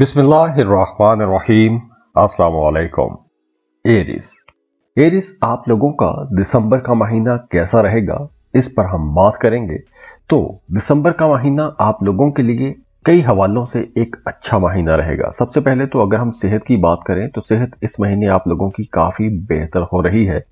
बिस्मिल्लाहिर्रहमानिर्रहीम। अस्सलाम वालेकुम। एरिस आप लोगों का दिसंबर का महीना कैसा रहेगा, इस पर हम बात करेंगे। तो दिसंबर का महीना आप लोगों के लिए कई हवालों से एक अच्छा महीना रहेगा। सबसे पहले तो अगर हम सेहत की बात करें तो सेहत इस महीने आप लोगों की काफी बेहतर हो रही है।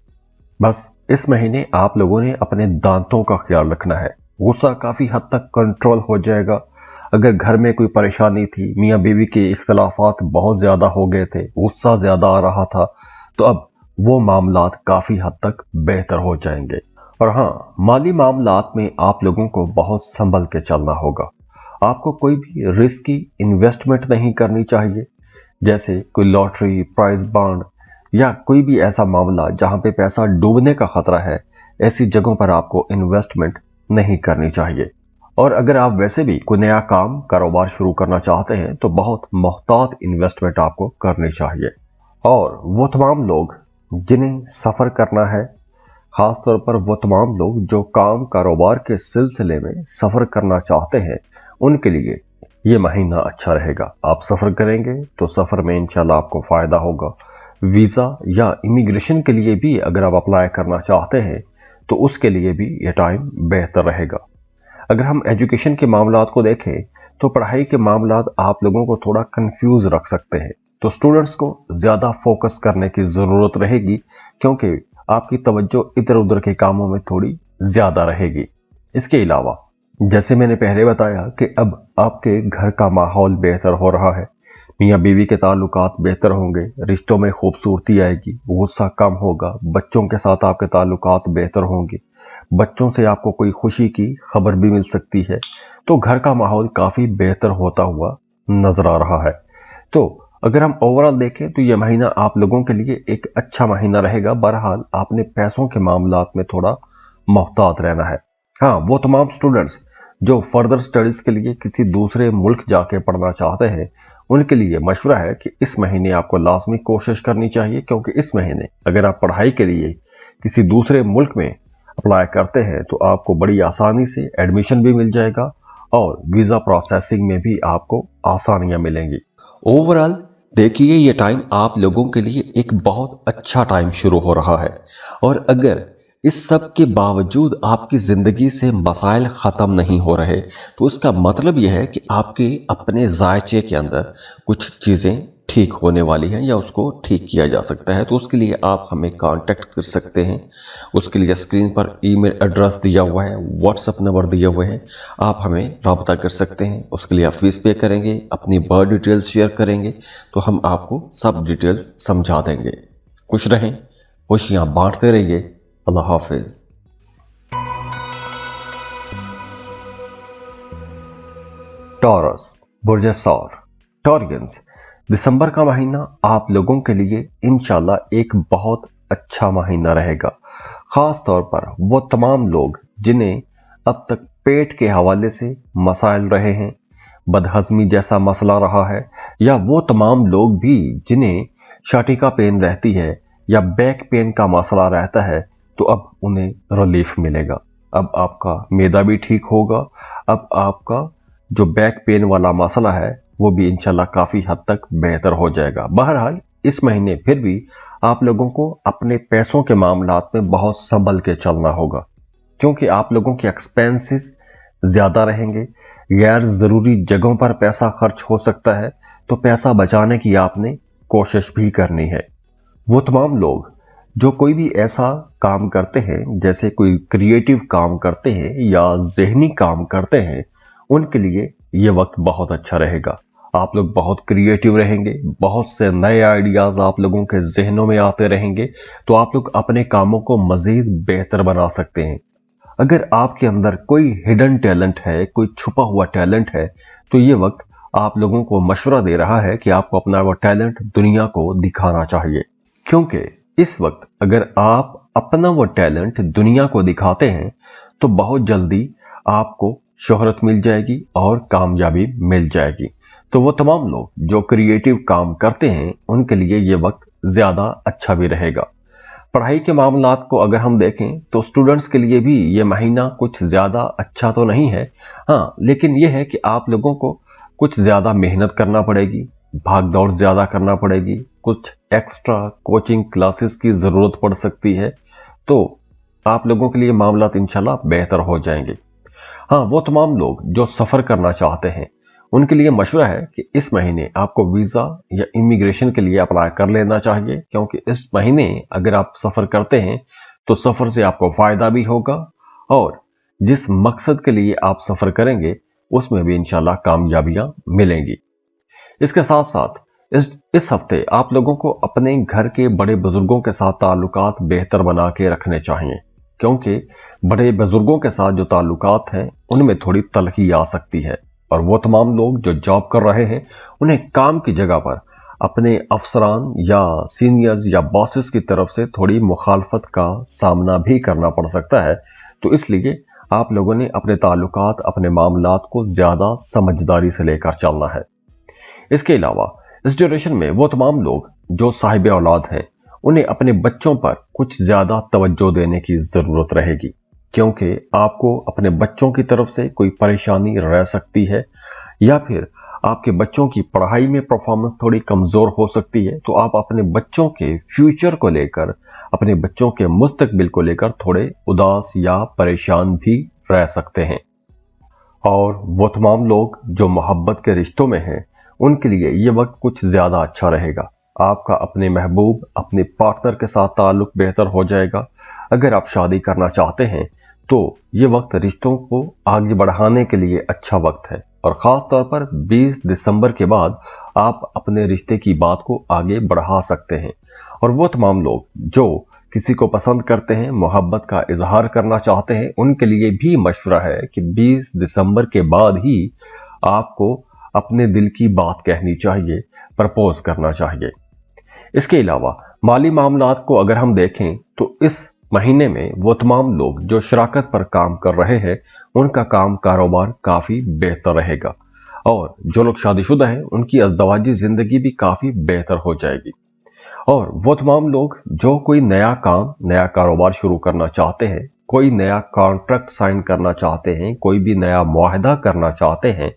बस इस महीने आप लोगों ने अपने दांतों का ख्याल रखना है। गुस्सा काफी हद तक कंट्रोल हो जाएगा। अगर घर में कोई परेशानी थी, मियाँ बीवी के इख्तलाफात बहुत ज्यादा हो गए थे, गुस्सा ज्यादा आ रहा था, तो अब वो मामलात काफी हद तक बेहतर हो जाएंगे। और हाँ, माली मामलात में आप लोगों को बहुत संभल के चलना होगा। आपको कोई भी रिस्की इन्वेस्टमेंट नहीं करनी चाहिए, जैसे कोई लॉटरी, प्राइज बॉन्ड या कोई भी ऐसा मामला जहां पे पैसा डूबने का खतरा है। ऐसी जगहों पर आपको इन्वेस्टमेंट नहीं करनी चाहिए। और अगर आप वैसे भी कोई नया काम कारोबार शुरू करना चाहते हैं तो बहुत मोहतात इन्वेस्टमेंट आपको करनी चाहिए। और वो तमाम लोग जिन्हें सफ़र करना है, ख़ास तौर पर वो तमाम लोग जो काम कारोबार के सिलसिले में सफ़र करना चाहते हैं, उनके लिए ये महीना अच्छा रहेगा। आप सफ़र करेंगे तो सफ़र में इंशाल्लाह आपको फ़ायदा होगा। वीज़ा या इमिग्रेशन के लिए भी अगर आप अप्लाई करना चाहते हैं तो उसके लिए भी ये टाइम बेहतर रहेगा। अगर हम एजुकेशन के मामलात को देखें तो पढ़ाई के मामलात आप लोगों को थोड़ा कंफ्यूज रख सकते हैं। तो स्टूडेंट्स को ज़्यादा फोकस करने की ज़रूरत रहेगी, क्योंकि आपकी तवज्जो इधर उधर के कामों में थोड़ी ज़्यादा रहेगी। इसके अलावा जैसे मैंने पहले बताया कि अब आपके घर का माहौल बेहतर हो रहा है, मियाँ बीवी के ताल्लुकात बेहतर होंगे, रिश्तों में खूबसूरती आएगी, गुस्सा कम होगा, बच्चों के साथ आपके ताल्लुकात बेहतर होंगे, बच्चों से आपको कोई खुशी की खबर भी मिल सकती है। तो घर का माहौल काफ़ी बेहतर होता हुआ नजर आ रहा है। तो अगर हम ओवरऑल देखें तो यह महीना आप लोगों के लिए एक अच्छा महीना रहेगा। बहरहाल आपने पैसों के मामलात में थोड़ा मोहतात रहना है। हाँ, वो तमाम स्टूडेंट्स जो फर्दर स्टडीज के लिए किसी दूसरे मुल्क जाके पढ़ना चाहते हैं, उनके लिए मशवरा है कि इस महीने आपको लाजमी कोशिश करनी चाहिए, क्योंकि इस महीने अगर आप पढ़ाई के लिए किसी दूसरे मुल्क में अप्लाई करते हैं तो आपको बड़ी आसानी से एडमिशन भी मिल जाएगा और वीज़ा प्रोसेसिंग में भी आपको आसानियां मिलेंगी। ओवरऑल देखिए, ये टाइम आप लोगों के लिए एक बहुत अच्छा टाइम शुरू हो रहा है। और अगर इस सब के बावजूद आपकी ज़िंदगी से मसाइल ख़त्म नहीं हो रहे तो उसका मतलब यह है कि आपके अपने जायचे के अंदर कुछ चीज़ें ठीक होने वाली हैं या उसको ठीक किया जा सकता है। तो उसके लिए आप हमें कांटेक्ट कर सकते हैं। उसके लिए स्क्रीन पर ईमेल एड्रेस दिया हुआ है, व्हाट्सएप नंबर दिए हुए हैं, आप हमें रब्ता कर सकते हैं। उसके लिए आप फीस पे करेंगे, अपनी बर्थ डिटेल्स शेयर करेंगे तो हम आपको सब डिटेल्स समझा देंगे। खुश रहें, खुशियाँ बांटते रहिए। अल्लाह हाफिज। टॉरस, बुर्ज सौर, टॉरियंस, दिसंबर का महीना आप लोगों के लिए इंशाल्लाह एक बहुत अच्छा महीना रहेगा। खास तौर पर वो तमाम लोग जिन्हें अब तक पेट के हवाले से मसाइल रहे हैं, बदहजमी जैसा मसला रहा है, या वो तमाम लोग भी जिन्हें शाटिका पेन रहती है या बैक पेन का मसला रहता है, तो अब उन्हें रिलीफ मिलेगा। अब आपका मैदा भी ठीक होगा। अब आपका जो बैक पेन वाला मसला है वो भी इंशाल्लाह काफ़ी हद तक बेहतर हो जाएगा। बहरहाल इस महीने फिर भी आप लोगों को अपने पैसों के मामलात में बहुत संभल के चलना होगा, क्योंकि आप लोगों के एक्सपेंसेस ज़्यादा रहेंगे। गैर ज़रूरी जगहों पर पैसा खर्च हो सकता है, तो पैसा बचाने की आपने कोशिश भी करनी है। वो तमाम लोग जो कोई भी ऐसा काम करते हैं, जैसे कोई क्रिएटिव काम करते हैं या जहनी काम करते हैं, उनके लिए ये वक्त बहुत अच्छा रहेगा। आप लोग बहुत क्रिएटिव रहेंगे, बहुत से नए आइडियाज़ आप लोगों के जहनों में आते रहेंगे, तो आप लोग अपने कामों को मज़ीद बेहतर बना सकते हैं। अगर आपके अंदर कोई हिडन टैलेंट है, कोई छुपा हुआ टैलेंट है, तो ये वक्त आप लोगों को मशवरा दे रहा है कि आपको अपना वो टैलेंट दुनिया को दिखाना चाहिए। क्योंकि इस वक्त अगर आप अपना वो टैलेंट दुनिया को दिखाते हैं तो बहुत जल्दी आपको शोहरत मिल जाएगी और कामयाबी मिल जाएगी। तो वो तमाम लोग जो क्रिएटिव काम करते हैं उनके लिए ये वक्त ज़्यादा अच्छा भी रहेगा। पढ़ाई के मामलात को अगर हम देखें तो स्टूडेंट्स के लिए भी ये महीना कुछ ज़्यादा अच्छा तो नहीं है। हाँ, लेकिन ये है कि आप लोगों को कुछ ज़्यादा मेहनत करना पड़ेगी, भाग दौड़ ज्यादा करना पड़ेगी, कुछ एक्स्ट्रा कोचिंग क्लासेस की जरूरत पड़ सकती है, तो आप लोगों के लिए मामला इंशाल्लाह बेहतर हो जाएंगे। हाँ, वो तमाम लोग जो सफर करना चाहते हैं उनके लिए मशवरा है कि इस महीने आपको वीजा या इमिग्रेशन के लिए अप्लाई कर लेना चाहिए, क्योंकि इस महीने अगर आप सफर करते हैं तो सफर से आपको फायदा भी होगा और जिस मकसद के लिए आप सफर करेंगे उसमें भी इंशाल्लाह कामयाबियां मिलेंगी। इसके साथ साथ इस हफ्ते आप लोगों को अपने घर के बड़े बुजुर्गों के साथ ताल्लुकात बेहतर बना के रखने चाहिए, क्योंकि बड़े बुजुर्गों के साथ जो ताल्लुकात हैं उनमें थोड़ी तलखी आ सकती है और वो तमाम लोग जो जॉब कर रहे हैं उन्हें काम की जगह पर अपने अफसरान या सीनियर्स या बॉसेस की तरफ से थोड़ी मुखालफत का सामना भी करना पड़ सकता है। तो इसलिए आप लोगों ने अपने ताल्लुकात, अपने मामलात को ज्यादा समझदारी से लेकर चलना है। इसके अलावा इस ड्यूरेशन में वो तमाम लोग जो साहिब औलाद हैं उन्हें अपने बच्चों पर कुछ ज्यादा तवज्जो देने की जरूरत रहेगी, क्योंकि आपको अपने बच्चों की तरफ से कोई परेशानी रह सकती है या फिर आपके बच्चों की पढ़ाई में परफॉर्मेंस थोड़ी कमजोर हो सकती है। तो आप अपने बच्चों के फ्यूचर को लेकर, अपने बच्चों के मुस्तकबिल को लेकर थोड़े उदास या परेशान भी रह सकते हैं। और वो तमाम लोग जो मोहब्बत के रिश्तों में हैं उनके लिए ये वक्त कुछ ज्यादा अच्छा रहेगा। आपका अपने महबूब, अपने पार्टनर के साथ ताल्लुक बेहतर हो जाएगा। अगर आप शादी करना चाहते हैं तो ये वक्त रिश्तों को आगे बढ़ाने के लिए अच्छा वक्त है और खास तौर पर 20 दिसंबर के बाद आप अपने रिश्ते की बात को आगे बढ़ा सकते हैं। और वो तमाम लोग जो किसी को पसंद करते हैं, मोहब्बत का इजहार करना चाहते हैं, उनके लिए भी मशवरा है कि 20 दिसंबर के बाद ही आपको अपने दिल की बात कहनी चाहिए, प्रपोज करना चाहिए। इसके अलावा माली मामलात को अगर हम देखें तो इस महीने में वो तमाम लोग जो शराकत पर काम कर रहे हैं उनका काम कारोबार काफी बेहतर रहेगा और जो लोग शादीशुदा हैं उनकी अज़दवाजी जिंदगी भी काफी बेहतर हो जाएगी। और वो तमाम लोग जो कोई नया काम, नया कारोबार शुरू करना चाहते हैं, कोई नया कॉन्ट्रैक्ट साइन करना चाहते हैं, कोई भी नया मुआहदा करना चाहते हैं,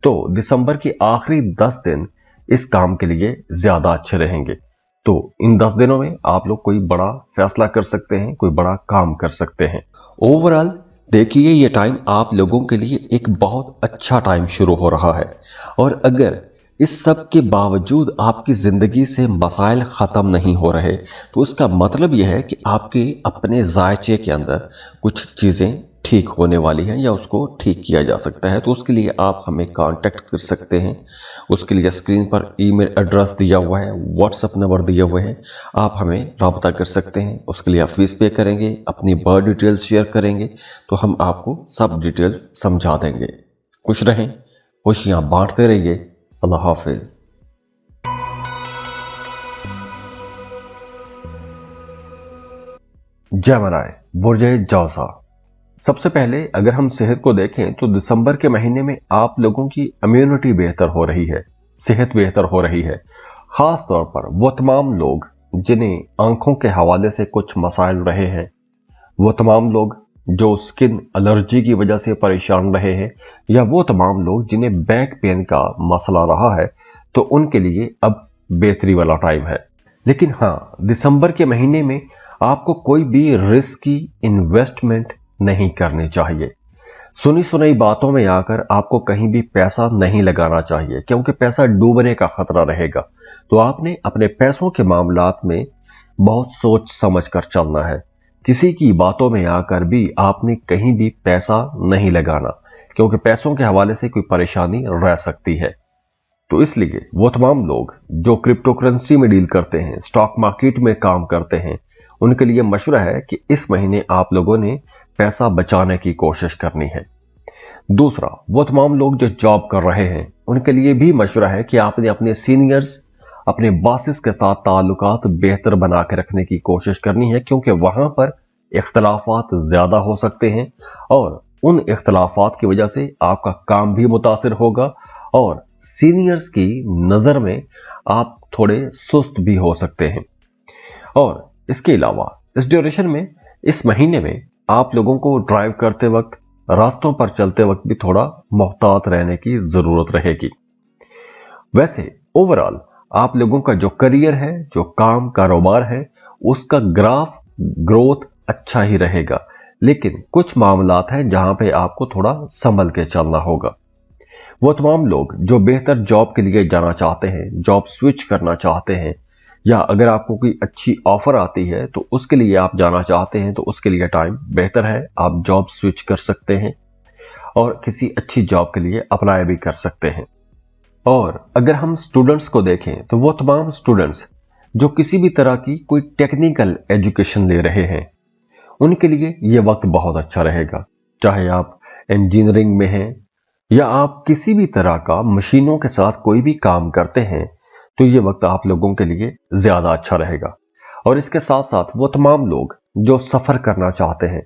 तो दिसंबर के आखिरी 10 दिन इस काम के लिए ज्यादा अच्छे रहेंगे। तो इन 10 दिनों में आप लोग कोई बड़ा फैसला कर सकते हैं, कोई बड़ा काम कर सकते हैं। ओवरऑल देखिए, ये टाइम आप लोगों के लिए एक बहुत अच्छा टाइम शुरू हो रहा है और अगर इस सब के बावजूद आपकी जिंदगी से मसाइल खत्म नहीं हो रहे तो उसका मतलब यह है कि आपके अपने जायचे के अंदर कुछ चीजें ठीक होने वाली हैं या उसको ठीक किया जा सकता है। तो उसके लिए आप हमें कांटेक्ट कर सकते हैं। उसके लिए स्क्रीन पर ईमेल एड्रेस दिया हुआ है, व्हाट्सएप नंबर दिए हुए हैं, आप हमें राब्ता कर सकते हैं। उसके लिए आप फीस पे करेंगे, अपनी बर्थ डिटेल्स शेयर करेंगे तो हम आपको सब डिटेल्स समझा देंगे। खुश रहें, खुशियां बांटते रहिए। अल्लाह हाफिज। जेमिनी, बुर्जे जौसा। सबसे पहले अगर हम सेहत को देखें तो दिसंबर के महीने में आप लोगों की इम्यूनिटी बेहतर हो रही है, सेहत बेहतर हो रही है। खास तौर पर वो तमाम लोग जिन्हें आंखों के हवाले से कुछ मसाइल रहे हैं, वो तमाम लोग जो स्किन एलर्जी की वजह से परेशान रहे हैं, या वो तमाम लोग जिन्हें बैक पेन का मसला रहा है, तो उनके लिए अब बेहतरी वाला टाइम है। लेकिन हाँ, दिसंबर के महीने में आपको कोई भी रिस्की इन्वेस्टमेंट नहीं करनी चाहिए। सुनी सुनाई बातों में आकर आपको कहीं भी पैसा नहीं लगाना चाहिए, क्योंकि पैसा डूबने का खतरा रहेगा। तो आपने अपने पैसों के मामलात में बहुत सोच समझ कर चलना है। किसी की बातों में आकर भी आपने कहीं भी पैसा नहीं लगाना, क्योंकि पैसों के हवाले से कोई परेशानी रह सकती है। तो इसलिए वो तमाम लोग जो क्रिप्टो करेंसी में डील करते हैं, स्टॉक मार्केट में काम करते हैं, उनके लिए मशवरा है कि इस महीने आप लोगों ने पैसा बचाने की कोशिश करनी है। दूसरा, वो तमाम लोग जो जॉब कर रहे हैं उनके लिए भी मशवरा है कि आपने अपने सीनियर्स, अपने बॉसेस के साथ ताल्लुकात बेहतर बना के रखने की कोशिश करनी है, क्योंकि वहां पर इख्तलाफात ज्यादा हो सकते हैं और उन इख्तलाफात की वजह से आपका काम भी मुतासिर होगा और सीनियर्स की नजर में आप थोड़े सुस्त भी हो सकते हैं। और इसके अलावा इस ड्यूरेशन में, इस महीने में आप लोगों को ड्राइव करते वक्त, रास्तों पर चलते वक्त भी थोड़ा मोहतात रहने की जरूरत रहेगी। वैसे ओवरऑल आप लोगों का जो करियर है, जो काम कारोबार है, उसका ग्राफ ग्रोथ अच्छा ही रहेगा। लेकिन कुछ मामलात हैं जहां पे आपको थोड़ा संभल के चलना होगा। वो तमाम लोग जो बेहतर जॉब के लिए जाना चाहते हैं, जॉब स्विच करना चाहते हैं, या अगर आपको कोई अच्छी ऑफर आती है तो उसके लिए आप जाना चाहते हैं, तो उसके लिए टाइम बेहतर है, आप जॉब स्विच कर सकते हैं और किसी अच्छी जॉब के लिए अप्लाई भी कर सकते हैं। और अगर हम स्टूडेंट्स को देखें तो वो तमाम स्टूडेंट्स जो किसी भी तरह की कोई टेक्निकल एजुकेशन ले रहे हैं, उनके लिए ये वक्त बहुत अच्छा रहेगा। चाहे आप इंजीनियरिंग में हैं या आप किसी भी तरह का मशीनों के साथ कोई भी काम करते हैं, तो ये वक्त आप लोगों के लिए ज्यादा अच्छा रहेगा। और इसके साथ साथ वो तमाम लोग जो सफर करना चाहते हैं,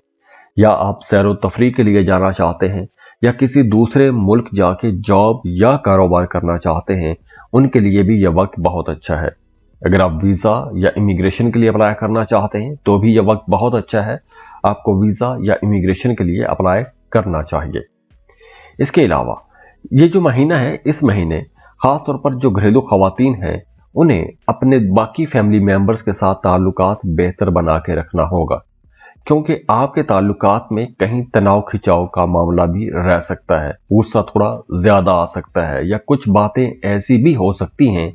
या आप सैरो तफरी के लिए जाना चाहते हैं, या किसी दूसरे मुल्क जाके जॉब या कारोबार करना चाहते हैं, उनके लिए भी यह वक्त बहुत अच्छा है। अगर आप वीजा या इमिग्रेशन के लिए अप्लाई करना चाहते हैं तो भी यह वक्त बहुत अच्छा है, आपको वीजा या इमिग्रेशन के लिए अप्लाई करना चाहिए। इसके अलावा ये जो महीना है, इस महीने खास तौर पर जो घरेलू खवातीन हैं, उन्हें अपने बाकी फैमिली मेंबर्स के साथ ताल्लुकात बेहतर बना के रखना होगा, क्योंकि आपके ताल्लुकात में कहीं तनाव खिंचाव का मामला भी रह सकता है, गुस्सा थोड़ा ज्यादा आ सकता है, या कुछ बातें ऐसी भी हो सकती हैं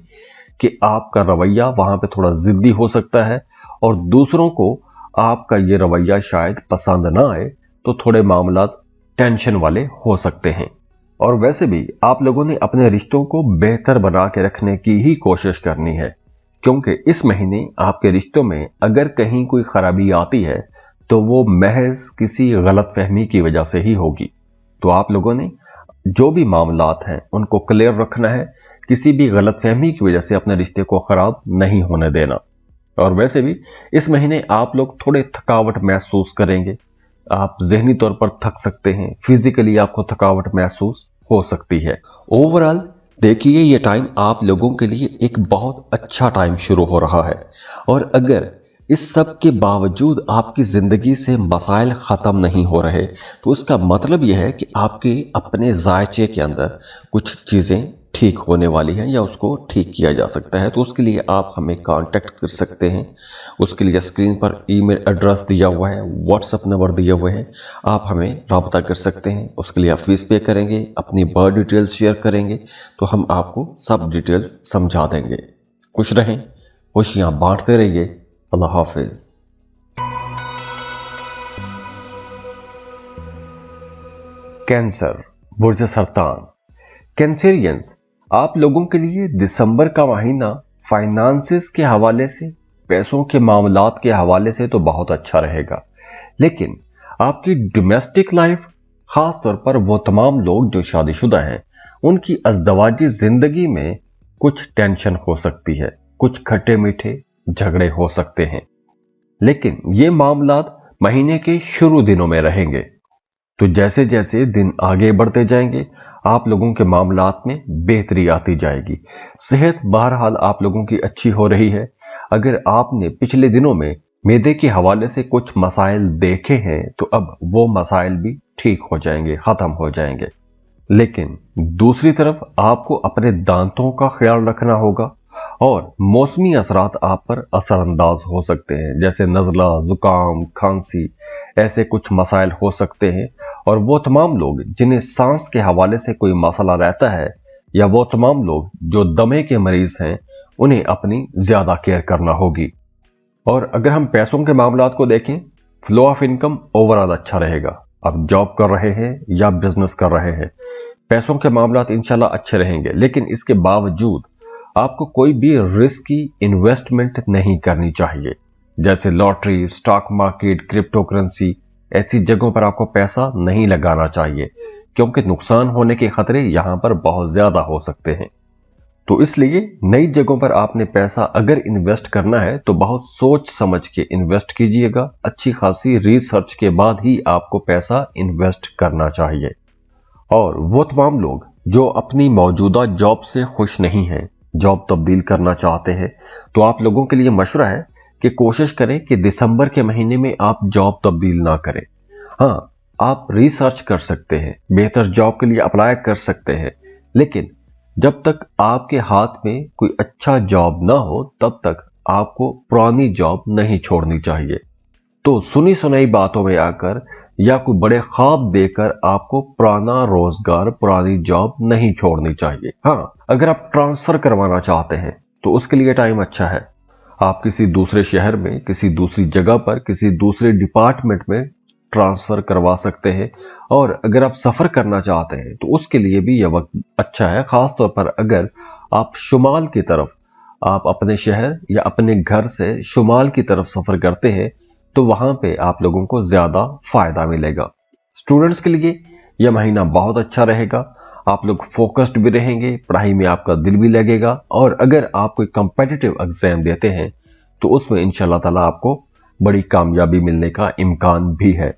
कि आपका रवैया वहां पे थोड़ा जिद्दी हो सकता है और दूसरों को आपका ये रवैया शायद पसंद ना आए, तो थोड़े मामला टेंशन वाले हो सकते हैं। और वैसे भी आप लोगों ने अपने रिश्तों को बेहतर बना के रखने की ही कोशिश करनी है, क्योंकि इस महीने आपके रिश्तों में अगर कहीं कोई खराबी आती है तो वो महज किसी गलतफहमी की वजह से ही होगी। तो आप लोगों ने जो भी मामलात हैं उनको क्लियर रखना है, किसी भी गलतफहमी की वजह से अपने रिश्ते को खराब नहीं होने देना। और वैसे भी इस महीने आप लोग थोड़े थकावट महसूस करेंगे, आप ज़हनी तौर पर थक सकते हैं, फिजिकली आपको थकावट महसूस हो सकती है। ओवरऑल देखिए, ये टाइम आप लोगों के लिए एक बहुत अच्छा टाइम शुरू हो रहा है। और अगर इस सब के बावजूद आपकी जिंदगी से मसाइल खत्म नहीं हो रहे, तो उसका मतलब यह है कि आपके अपने जायचे के अंदर कुछ चीजें ठीक होने वाली हैं, या उसको ठीक किया जा सकता है। तो उसके लिए आप हमें कांटेक्ट कर सकते हैं। उसके लिए स्क्रीन पर ईमेल एड्रेस दिया हुआ है, व्हाट्सएप नंबर दिए हुए हैं, आप हमें राब्ता कर सकते हैं। उसके लिए आप फीस पे करेंगे, अपनी बर्थ डिटेल्स शेयर करेंगे, तो हम आपको सब डिटेल्स समझा देंगे। खुश रहें, खुशियां बांटते रहिए। अल्लाह हाफिज। कैंसर, बुर्ज सरतान। कैंसेरियंस, आप लोगों के लिए दिसंबर का महीना फाइनेंसेस के हवाले से, पैसों के मामलात के हवाले से तो बहुत अच्छा रहेगा, लेकिन आपकी डोमेस्टिक लाइफ, खास तौर पर वो तमाम लोग जो शादीशुदा हैं, उनकी अज़दवाजी जिंदगी में कुछ टेंशन हो सकती है, कुछ खट्टे मीठे झगड़े हो सकते हैं। लेकिन ये मामलात महीने के शुरू दिनों में रहेंगे। तो जैसे जैसे दिन आगे बढ़ते जाएंगे, आप लोगों के मामलात में बेहतरी आती जाएगी। सेहत बहरहाल आप लोगों की अच्छी हो रही है। अगर आपने पिछले दिनों में मैदे के हवाले से कुछ मसाइल देखे हैं, तो अब वो मसाइल भी ठीक हो जाएंगे, खत्म हो जाएंगे। लेकिन दूसरी तरफ आपको अपने दांतों का ख्याल रखना होगा, और मौसमी असरात आप पर असरअंदाज हो सकते हैं, जैसे नज़ला, जुकाम, खांसी, ऐसे कुछ मसाइल हो सकते हैं। और वो तमाम लोग जिन्हें सांस के हवाले से कोई मसला रहता है, या वो तमाम लोग जो दमे के मरीज हैं, उन्हें अपनी ज्यादा केयर करना होगी। और अगर हम पैसों के मामलात को देखें, फ्लो ऑफ इनकम ओवरऑल अच्छा रहेगा। आप जॉब कर रहे हैं या बिजनेस कर रहे हैं, पैसों के मामलात इंशाल्लाह अच्छे रहेंगे। लेकिन इसके बावजूद आपको कोई भी रिस्की इन्वेस्टमेंट नहीं करनी चाहिए, जैसे lottery, stock market, crypto currency, ऐसी जगहों पर आपको पैसा नहीं लगाना चाहिए, क्योंकि नुकसान होने के खतरे यहां पर बहुत ज्यादा हो सकते हैं। तो इसलिए नई जगहों पर आपने पैसा अगर इन्वेस्ट करना है तो बहुत सोच समझ के इन्वेस्ट कीजिएगा। अच्छी खासी रिसर्च के बाद ही आपको पैसा इन्वेस्ट करना चाहिए। और वो तमाम लोग जो अपनी मौजूदा जॉब से खुश नहीं हैं, जॉब तब्दील करना चाहते हैं, तो आप लोगों के लिए मशवरा है कि कोशिश करें कि दिसंबर के महीने में आप जॉब तब्दील ना करें। हाँ, आप रिसर्च कर सकते हैं, बेहतर जॉब के लिए अप्लाई कर सकते हैं, लेकिन जब तक आपके हाथ में कोई अच्छा जॉब ना हो तब तक आपको पुरानी जॉब नहीं छोड़नी चाहिए। तो सुनी सुनाई बातों में आकर या कोई बड़े ख्वाब देकर आपको पुराना रोजगार, पुरानी जॉब नहीं छोड़नी चाहिए। हाँ, अगर आप ट्रांसफर करवाना चाहते हैं तो उसके लिए टाइम अच्छा है। आप किसी दूसरे शहर में, किसी दूसरी जगह पर, किसी दूसरे डिपार्टमेंट में ट्रांसफर करवा सकते हैं। और अगर आप सफर करना चाहते हैं तो उसके लिए भी यह वक्त अच्छा है, खास तौर पर अगर आप शुमाल की तरफ, आप अपने शहर या अपने घर से शुमाल की तरफ सफर करते हैं तो वहां पे आप लोगों को ज्यादा फायदा मिलेगा। स्टूडेंट्स के लिए यह महीना बहुत अच्छा रहेगा। आप लोग फोकस्ड भी रहेंगे, पढ़ाई में आपका दिल भी लगेगा, और अगर आप कोई कॉम्पिटिटिव एग्जाम देते हैं तो उसमें इंशाल्लाह ताला आपको बड़ी कामयाबी मिलने का इम्कान भी है।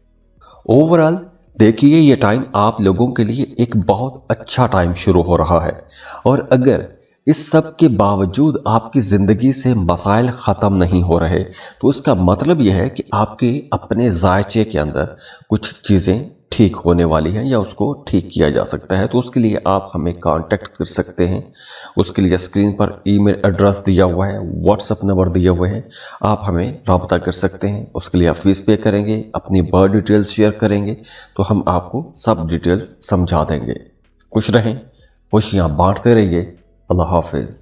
ओवरऑल देखिए, ये टाइम आप लोगों के लिए एक बहुत अच्छा टाइम शुरू हो रहा है। और अगर इस सब के बावजूद आपकी जिंदगी से मसाइल खत्म नहीं हो रहे तो उसका मतलब यह है कि आपके अपने जायचे के अंदर कुछ चीजें ठीक होने वाली हैं या उसको ठीक किया जा सकता है। तो उसके लिए आप हमें कांटेक्ट कर सकते हैं। उसके लिए स्क्रीन पर ईमेल एड्रेस दिया हुआ है, व्हाट्सएप नंबर दिए हुए हैं, आप हमें रब्ता कर सकते हैं। उसके लिए आप फीस पे करेंगे, अपनी बर्थ डिटेल्स शेयर करेंगे तो हम आपको सब डिटेल्स समझा देंगे। खुश रहें, खुशियां बांटते रहिए। अल्लाह हाफिज।